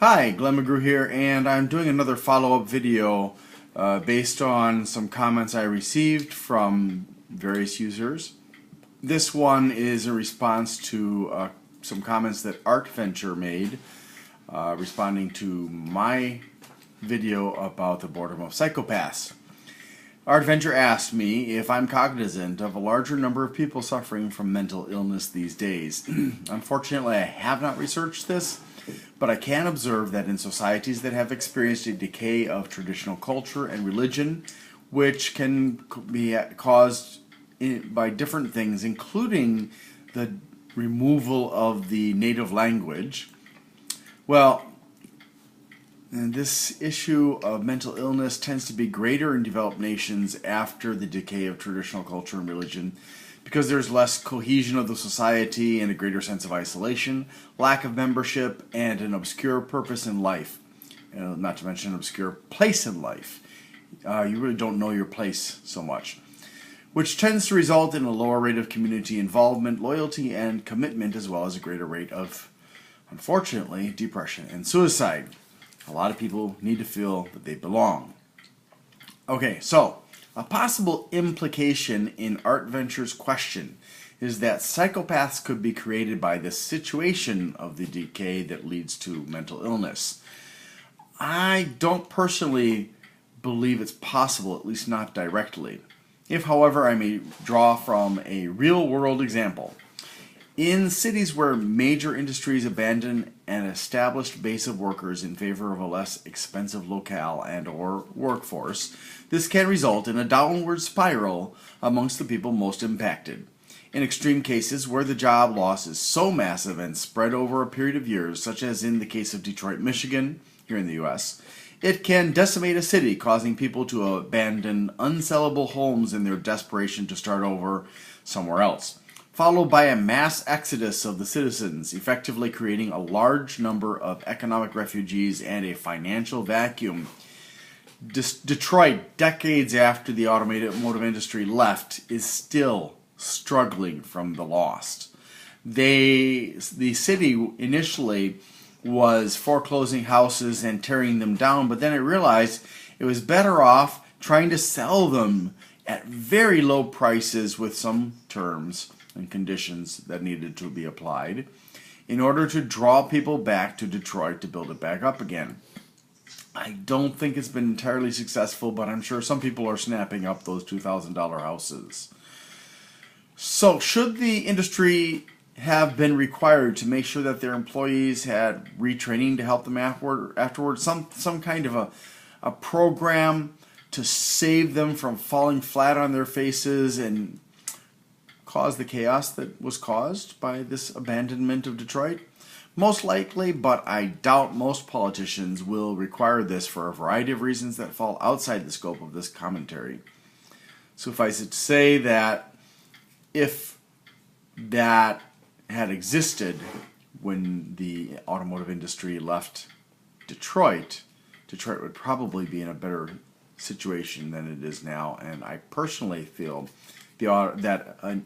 Hi, Glenn McGrew here, and I'm doing another follow-up video based on some comments I received from various users. This one is a response to some comments that ArtVenture made responding to my video about the boredom of psychopaths. ArtVenture asked me if I'm cognizant of a larger number of people suffering from mental illness these days. Unfortunately, I have not researched this, but I can observe that in societies that have experienced a decay of traditional culture and religion, which can be caused by different things, including the removal of the native language, and this issue of mental illness tends to be greater in developed nations after the decay of traditional culture and religion because there's less cohesion of the society and a greater sense of isolation, lack of membership, and an obscure purpose in life. Not to mention an obscure place in life. You really don't know your place so much, which tends to result in a lower rate of community involvement, loyalty, and commitment, as well as a greater rate of, unfortunately, depression and suicide. A lot of people need to feel that they belong. Okay, so a possible implication in ArtVenture's question is that psychopaths could be created by the situation of the decay that leads to mental illness. I don't personally believe it's possible, at least not directly. If, however, I may draw from a real-world example. In cities where major industries abandon an established base of workers in favor of a less expensive locale and or workforce, this can result in a downward spiral amongst the people most impacted. In extreme cases where the job loss is so massive and spread over a period of years, such as in the case of Detroit, Michigan, here in the U.S., it can decimate a city, causing people to abandon unsellable homes in their desperation to start over somewhere else, followed by a mass exodus of the citizens, effectively creating a large number of economic refugees and a financial vacuum. Detroit, decades after the automotive industry left, is still struggling from the lost. The city initially was foreclosing houses and tearing them down, but then it realized it was better off trying to sell them at very low prices with some terms and conditions that needed to be applied in order to draw people back to Detroit to build it back up again. I don't think it's been entirely successful, but I'm sure some people are snapping up those $2,000 houses. So should the industry have been required to make sure that their employees had retraining to help them afterwards, some kind of a program to save them from falling flat on their faces and cause the chaos that was caused by this abandonment of Detroit? Most likely, but I doubt most politicians will require this for a variety of reasons that fall outside the scope of this commentary. Suffice it to say that if that had existed when the automotive industry left Detroit, Detroit would probably be in a better situation than it is now, and I personally feel that an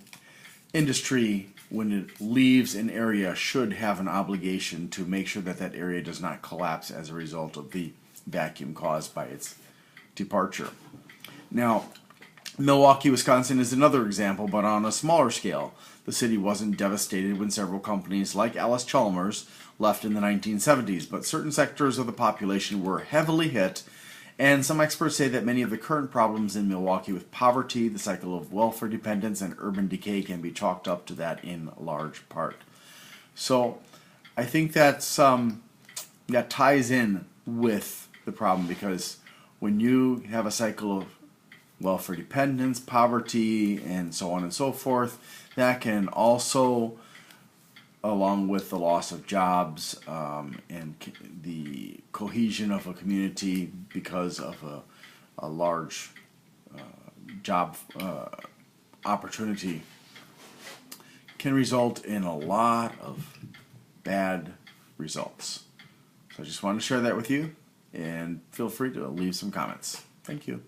industry, when it leaves an area, should have an obligation to make sure that that area does not collapse as a result of the vacuum caused by its departure. Now, Milwaukee, Wisconsin is another example, but on a smaller scale. The city wasn't devastated when several companies like Alice Chalmers left in the 1970s, but certain sectors of the population were heavily hit, and some experts say that many of the current problems in Milwaukee with poverty, the cycle of welfare dependence, and urban decay can be chalked up to that in large part. So I think that ties in with the problem, because when you have a cycle of welfare dependence, poverty, and so on and so forth, that can also, along with the loss of jobs and the cohesion of a community because of a large job opportunity, can result in a lot of bad results. So I just wanted to share that with you, and feel free to leave some comments. Thank you.